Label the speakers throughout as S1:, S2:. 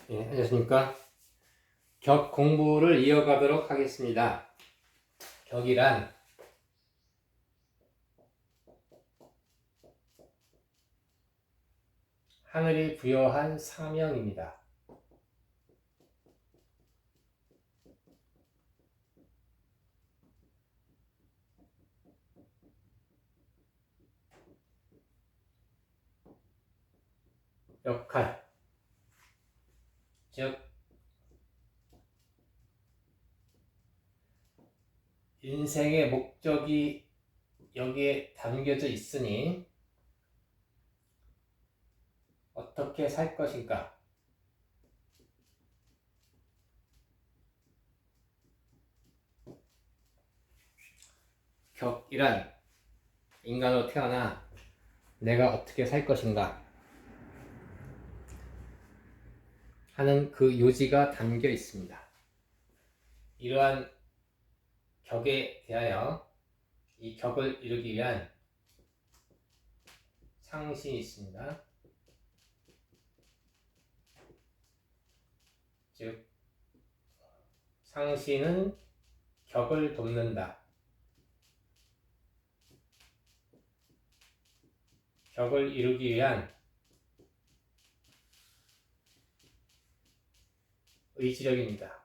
S1: 안녕하십니까. 격 공부를 이어가도록 하겠습니다. 격이란 하늘이 부여한 사명입니다. 역할, 즉 인생의 목적이 여기에 담겨져 있으니 어떻게 살 것인가? 격이란 인간으로 태어나 내가 어떻게 살 것인가 하는 그 요지가 담겨 있습니다. 이러한 격에 대하여 이 격을 이루기 위한 상신이 있습니다. 즉 상신은 격을 돕는다. 격을 이루기 위한 의지력입니다.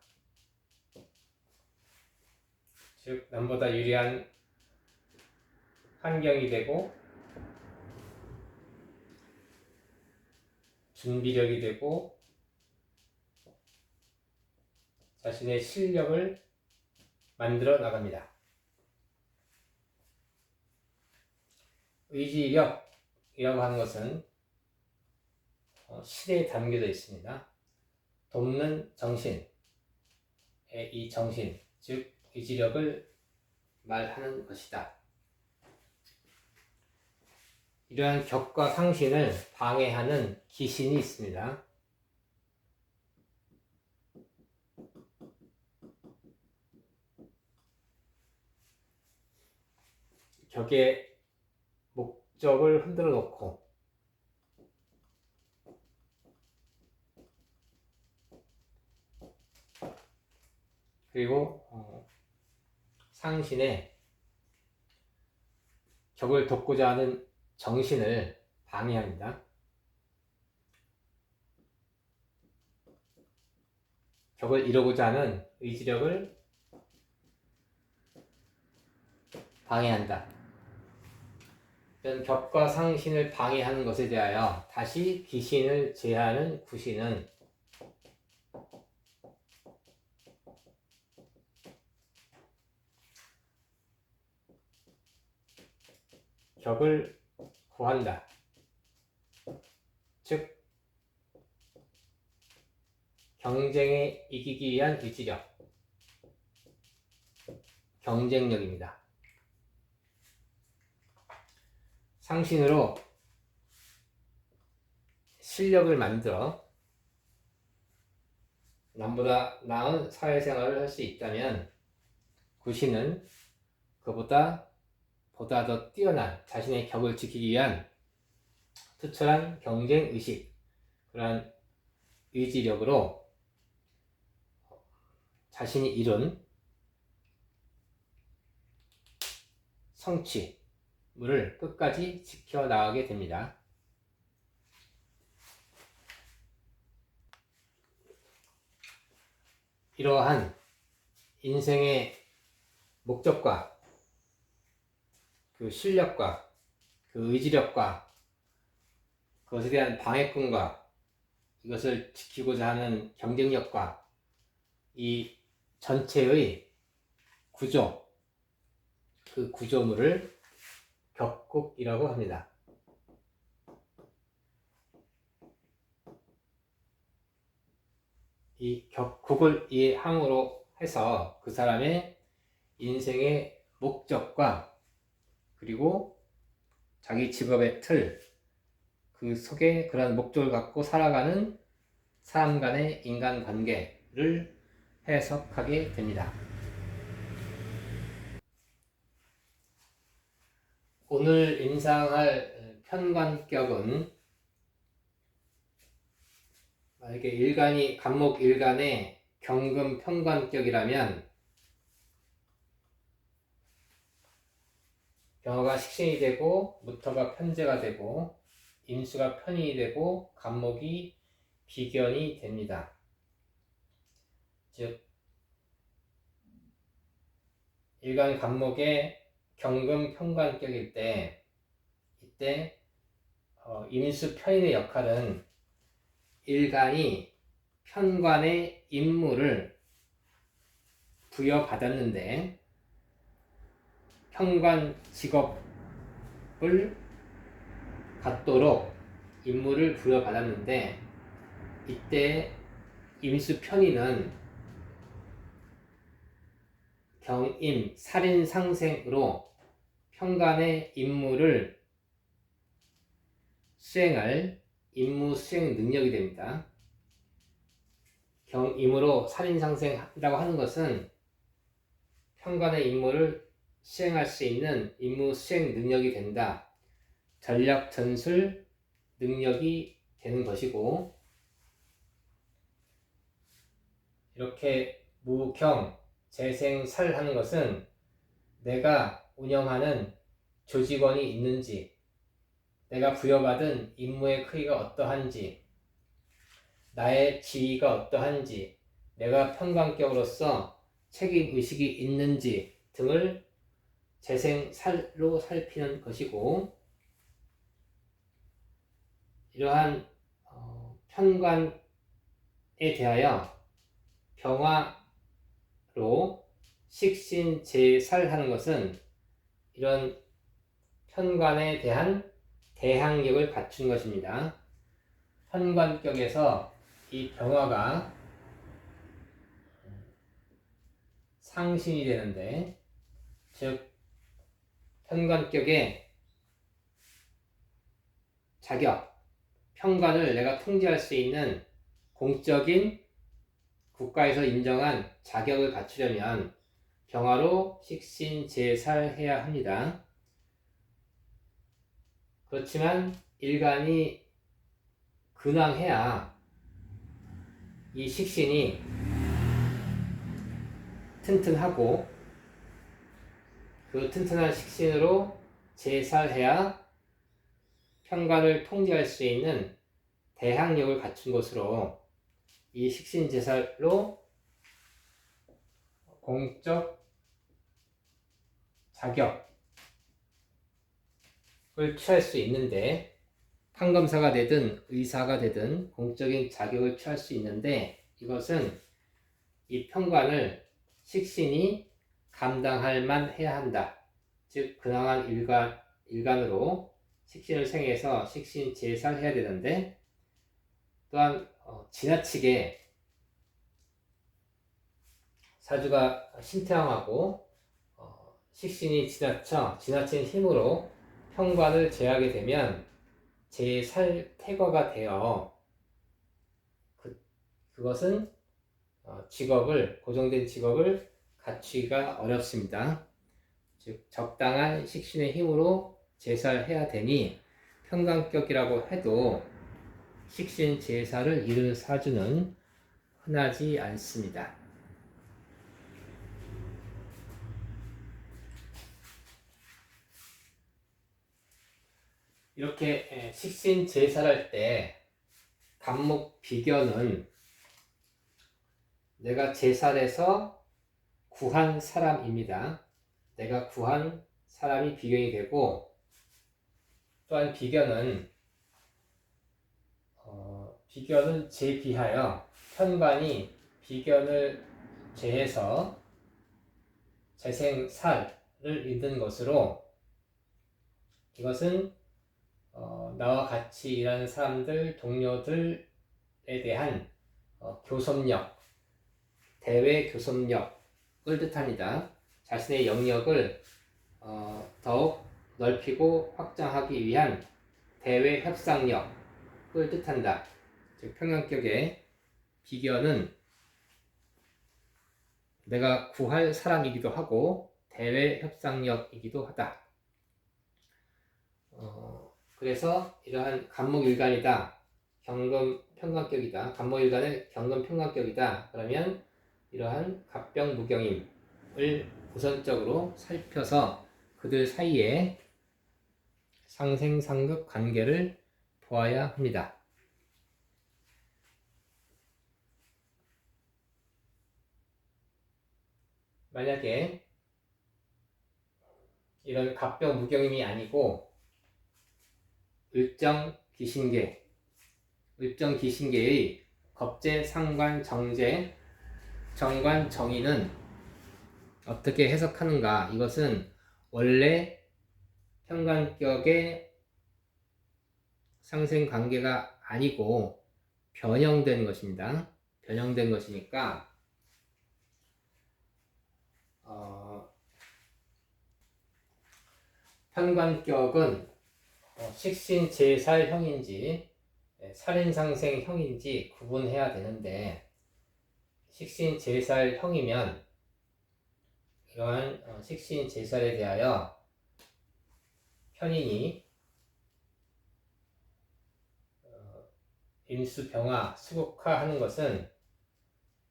S1: 즉 남보다 유리한 환경이 되고 준비력이 되고 자신의 실력을 만들어 나갑니다. 의지력이라고 하는 것은 실에 담겨져 있습니다. 돕는 정신의 이 정신, 즉 의지력을 말하는 것이다. 이러한 격과 상신을 방해하는 기신이 있습니다. 격의 목적을 흔들어 놓고 그리고 상신의 격을 돕고자 하는 정신을 방해합니다. 격을 이루고자 하는 의지력을 방해한다. 이런 격과 상신을 방해하는 것에 대하여 다시 기신을 제하는 구신은 격을 구한다. 즉 경쟁에 이기기 위한 의지력, 경쟁력입니다. 상신으로 실력을 만들어 남보다 나은 사회생활을 할 수 있다면 구신은 그보다 더 뛰어난 자신의 격을 지키기 위한 투철한 경쟁의식, 그러한 의지력으로 자신이 이룬 성취물을 끝까지 지켜나가게 됩니다. 이러한 인생의 목적과 그 실력과 그 의지력과 그것에 대한 방해꾼과 이것을 지키고자 하는 경쟁력과 이 전체의 구조, 그 구조물을 격국이라고 합니다. 이 격국을 이해함으로 해서 그 사람의 인생의 목적과 그리고 자기 직업의 틀, 그 속에 그런 목적을 갖고 살아가는 사람 간의 인간관계를 해석하게 됩니다. 오늘 임상할 편관격은 이게 일간이 간목 일간의 경금 편관격이라면 병화가 식신이 되고 무토가 편재가 되고 임수가 편인이 되고 간목이 비견이 됩니다. 즉 일간 간목의 경금 편관격일 때 이때 임수 편인의 역할은 일간이 편관의 임무를 부여받았는데 편관 직업을 갖도록 임무를 부여받았는데 이때 임수 편인은 경임 살인상생으로 편관의 임무를 수행할 임무 수행 능력이 됩니다. 경임으로 살인상생이라고 하는 것은 편관의 임무를 수행할 수 있는 임무 수행 능력이 된다. 전략 전술 능력이 되는 것이고, 이렇게 무경, 재생, 살 하는 것은 내가 운영하는 조직원이 있는지, 내가 부여받은 임무의 크기가 어떠한지, 나의 지위가 어떠한지, 내가 편관격으로서 책임의식이 있는지 등을 재생살로 살피는 것이고, 이러한 편관에 대하여 병화로 식신재살하는 것은 이런 편관에 대한 대항력을 갖춘 것입니다. 편관격에서 이 병화가 상신이 되는데, 즉 편관격의 자격, 편관을 내가 통제할 수 있는 공적인 국가에서 인정한 자격을 갖추려면 병화로 식신재살해야 합니다. 그렇지만 일간이 근황해야 이 식신이 튼튼하고 그 튼튼한 식신으로 재살해야 편관을 통제할 수 있는 대항력을 갖춘 것으로 이 식신재살로 공적 자격을 취할 수 있는데, 판검사가 되든 의사가 되든 공적인 자격을 취할 수 있는데, 이것은 이 편관을 식신이 감당할 만 해야 한다. 즉 근황한 일간으로 식신을 생해서 식신재살해야 되는데, 또한 지나치게 사주가 신태왕하고 식신이 지나친 힘으로 편관을 제하게 되면 재살퇴거가 되어 그것은 고정된 직업을 갖추기가 어렵습니다. 즉 적당한 식신의 힘으로 재살해야 되니 편관격이라고 해도 식신재살을 이룬 사주는 흔하지 않습니다. 이렇게 식신재살할 때 간목 비견은 내가 재살해서 구한 사람입니다. 내가 구한 사람이 비견이 되고, 또한 비견은 재비하여 편관이 비견을 제해서 재생살을 잇는 것으로, 이것은 나와 같이 일하는 사람들, 동료들에 대한 교섭력, 대외 교섭력을 뜻합니다. 자신의 영역을 더욱 넓히고 확장하기 위한 대외 협상력을 뜻한다. 즉 편관격의 비견은 내가 구할 사람이기도 하고 대외 협상력이기도 하다. 그래서 이러한 간목일간이다, 경금 평관격이다. 갑목일간의 경금 평관격이다. 그러면 이러한 갑병무경임을 우선적으로 살펴서 그들 사이에 상생상극 관계를 보아야 합니다. 만약에 이런 갑병무경임이 아니고 을정기신계의 겁재, 상관, 정재, 정관, 정인은 어떻게 해석하는가? 이것은 원래 평관격의 상생관계가 아니고 변형된 것입니다. 변형된 것이니까 평관격은 식신제살형인지 살인상생형인지 구분해야 되는데, 식신제살형이면 이러한 식신제살에 대하여 편인이 임수병화, 수국화하는 것은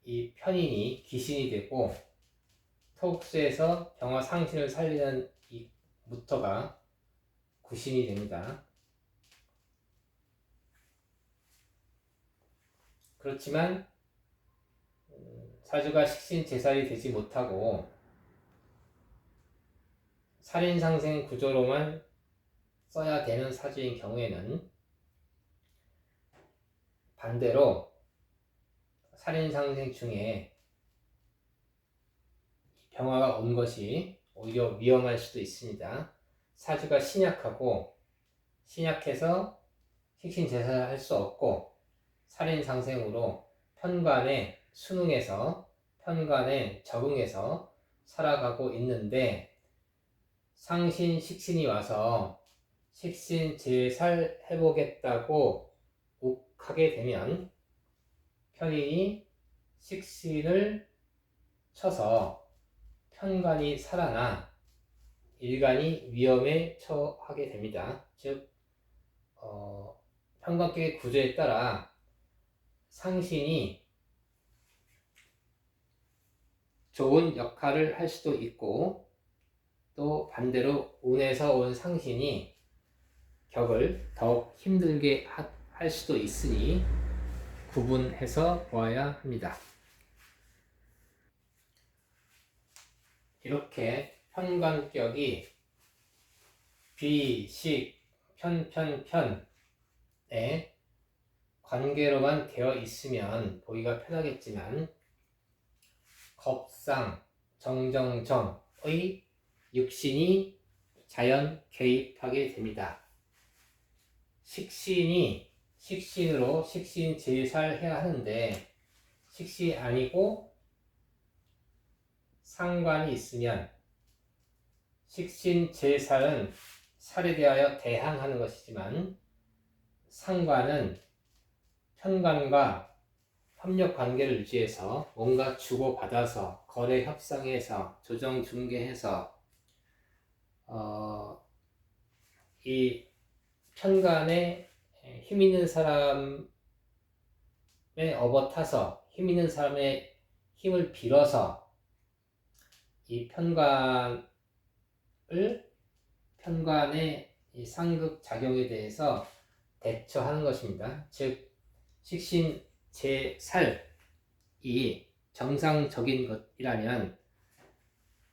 S1: 이 편인이 귀신이 되고 토국수에서 병화 상신을 살리는 이 무터가 구신이 됩니다. 그렇지만 사주가 식신제살이 되지 못하고 살인상생 구조로만 써야 되는 사주인 경우에는 반대로 살인상생 중에 병화가 온 것이 오히려 위험할 수도 있습니다. 사주가 신약해서 식신제살을 할 수 없고 살인상생으로 편관에 순응해서 편관에 적응해서 살아가고 있는데, 상신 식신이 와서 식신제살 해보겠다고 욱하게 되면 편인이 식신을 쳐서 편관이 살아나 일간이 위험에 처하게 됩니다. 즉 편관격의 구조에 따라 상신이 좋은 역할을 할 수도 있고, 또 반대로 운에서 온 상신이 격을 더욱 힘들게 할 수도 있으니 구분해서 보아야 합니다. 이렇게 편관격이 비, 식, 편의 관계로만 되어 있으면 보기가 편하겠지만 겁상, 정정정의 육신이 자연 개입하게 됩니다. 식신이 식신으로 식신제살해야 하는데 식신이 아니고 상관이 있으면, 식신제살은 살에 대하여 대항하는 것이지만 상관은 편관과 협력관계를 유지해서 뭔가 주고받아서 거래 협상해서 조정 중개해서 이 편관에 힘 있는 사람의 업어타서 힘 있는 사람의 힘을 빌어서 이 편관의 이 상극 작용에 대해서 대처하는 것입니다. 즉 식신 제살이 정상적인 것이라면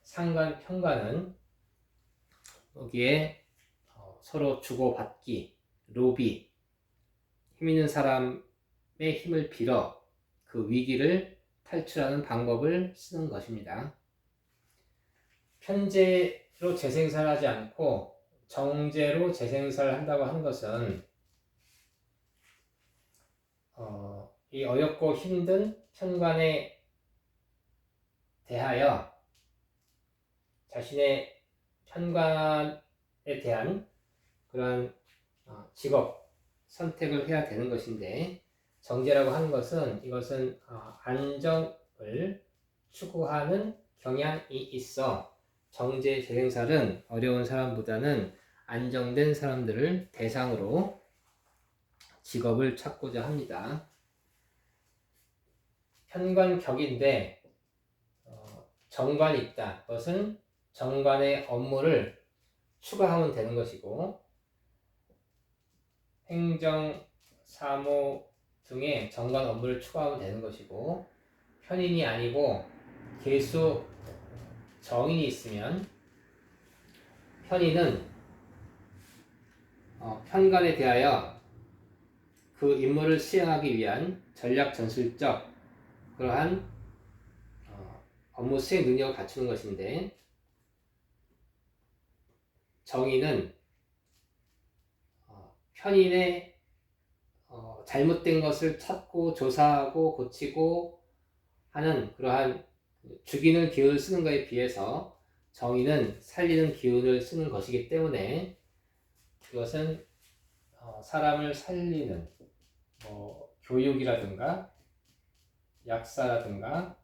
S1: 상관 편관은 여기에 서로 주고받기, 로비, 힘 있는 사람의 힘을 빌어 그 위기를 탈출하는 방법을 쓰는 것입니다. 편제로 재생살하지 않고 정제로 재생살을 한다고 하는 것은 이 어렵고 힘든 편관에 대하여 자신의 편관에 대한 그러한 직업 선택을 해야 되는 것인데, 정제라고 하는 것은 이것은 안정을 추구하는 경향이 있어 정제 재생살은 어려운 사람보다는 안정된 사람들을 대상으로 직업을 찾고자 합니다. 현관격인데 정관이 있다. 그것은 정관의 업무를 추가하면 되는 것이고, 행정, 사무 등의 정관 업무를 추가하면 되는 것이고, 편인이 아니고 계수 정인이 있으면 편인은 편관에 대하여 그 임무를 수행하기 위한 전략 전술적 그러한 업무 수행 능력을 갖추는 것인데, 정인은 편인의 잘못된 것을 찾고 조사하고 고치고 하는 그러한 죽이는 기운을 쓰는 것에 비해서 정인은 살리는 기운을 쓰는 것이기 때문에, 그것은 사람을 살리는 교육이라든가 약사라든가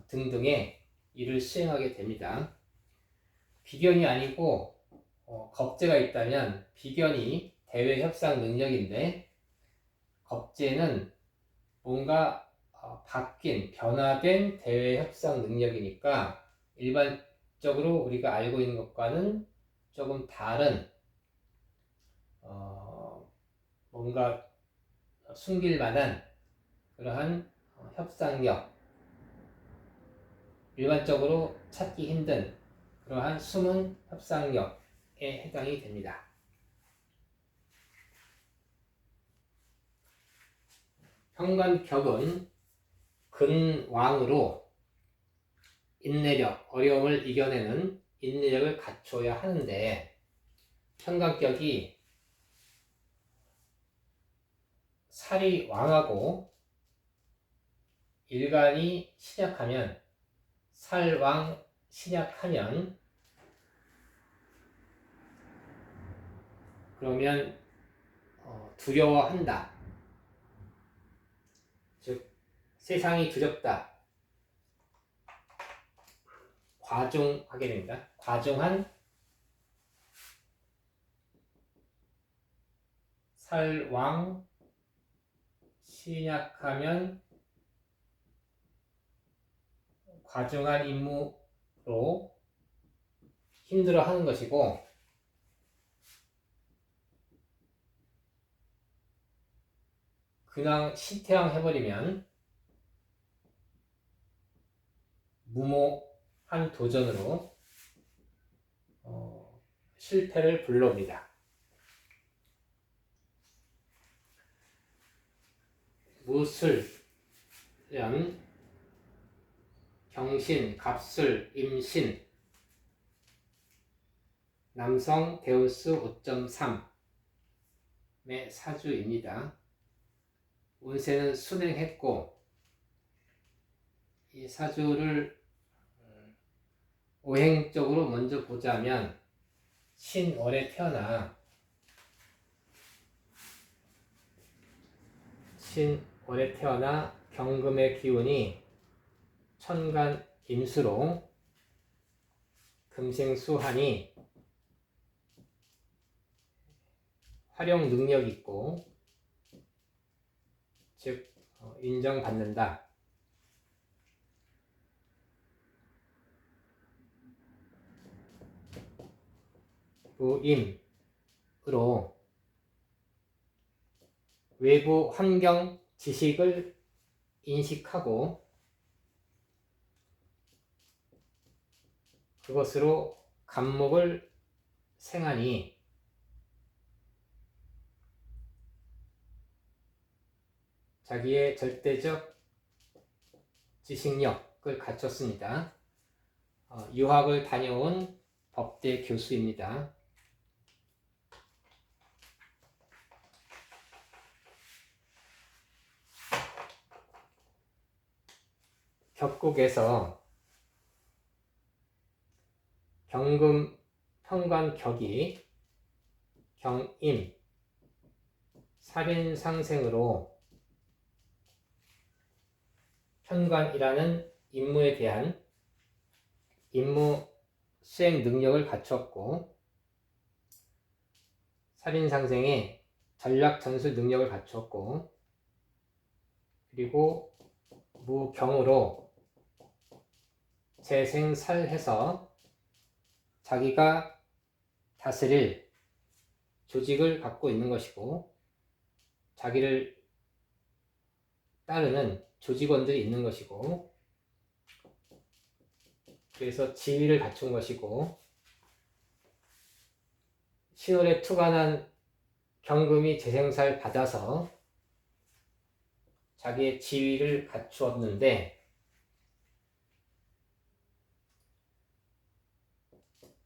S1: 등등의 일을 수행하게 됩니다. 비견이 아니고 겁재가 있다면 비견이 대외 협상 능력인데, 겁재는 뭔가 바뀐 변화된 대외 협상 능력이니까 일반적으로 우리가 알고 있는 것과는 조금 다른 뭔가 숨길 만한 그러한 협상력, 일반적으로 찾기 힘든 그러한 숨은 협상력에 해당이 됩니다. 현관격은 근왕으로 인내력, 어려움을 이겨내는 인내력을 갖춰야 하는데, 현관격이 살이 왕하고 일간이 신약하면, 살왕 신약하면, 그러면 두려워한다. 즉 세상이 두렵다. 과중하게 됩니다. 과중한 살왕 신약하면 과중한 임무로 힘들어하는 것이고, 그냥 신태왕 해버리면 무모한 도전으로 실패를 불러옵니다. 무술년, 경신, 갑술, 임신, 남성 데우스 5.3의 사주입니다. 운세는 순행했고, 이 사주를 오행적으로 먼저 보자면 신월에 태어나 경금의 기운이 천간 임수로 금생수하니 활용 능력이 있고, 즉 인정받는다. 부임으로 외부 환경 지식을 인식하고 그것으로 감목을 생하니 자기의 절대적 지식력을 갖췄습니다. 유학을 다녀온 법대 교수입니다. 격국에서 경금 현관격이 경임 살인상생으로 현관이라는 임무에 대한 임무 수행 능력을 갖췄고, 살인상생의 전략 전술 능력을 갖추었고, 그리고 무경으로 재생살해서 자기가 다스릴 조직을 갖고 있는 것이고, 자기를 따르는 조직원들이 있는 것이고, 그래서 지위를 갖춘 것이고, 신월에 투관한 경금이 재생살 받아서 자기의 지위를 갖추었는데,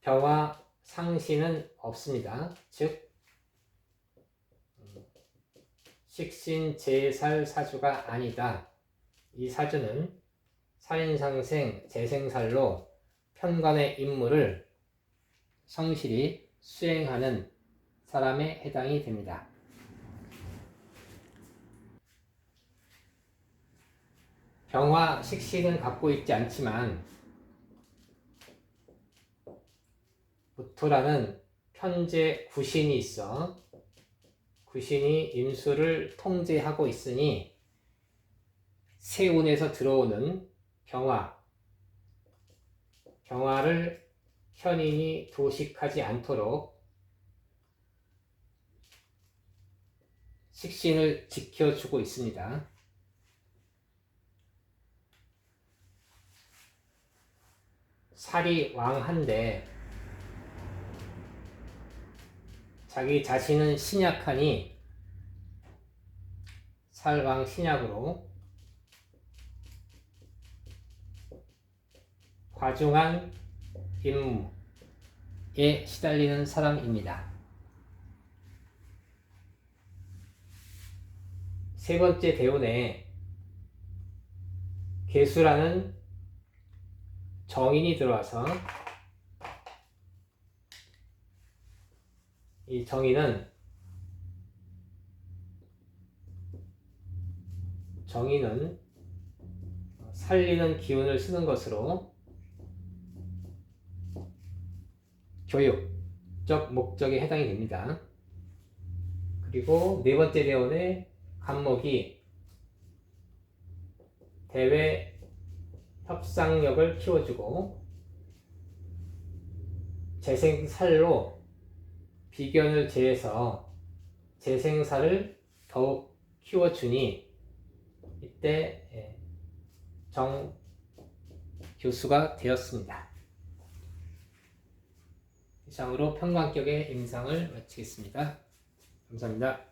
S1: 병화 상신은 없습니다. 즉 식신 제살 사주가 아니다. 이 사주는 살인상생 재생살로 편관의 임무를 성실히 수행하는 사람에 해당이 됩니다. 병화 식신은 갖고 있지 않지만 무토라는 편재 구신이 있어 구신이 임수를 통제하고 있으니 세운에서 들어오는 병화를 현인이 도식하지 않도록 식신을 지켜주고 있습니다. 살이 왕한데 자기 자신은 신약하니 살왕 신약으로 과중한 임무에 시달리는 사람입니다. 세 번째 대운에 계수라는 정인이 들어와서 이 정인은 살리는 기운을 쓰는 것으로 교육적 목적에 해당이 됩니다. 그리고 네 번째 대운에 간목이 대외 협상력을 키워주고 재생살로 비견을 제해서 재생살을 더욱 키워주니 이때 정교수가 되었습니다. 이상으로 편관격의 임상을 마치겠습니다. 감사합니다.